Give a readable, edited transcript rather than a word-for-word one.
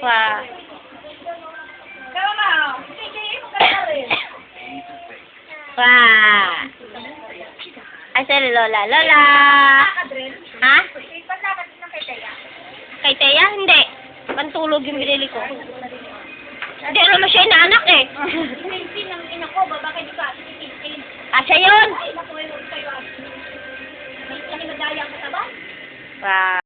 Pa. Pa. Asan Lola? Lola! Ha? Kay Teya? Hindi. Pantulog yung binili ko. Hindi naman siya inaanak eh. Asya yun? Pa.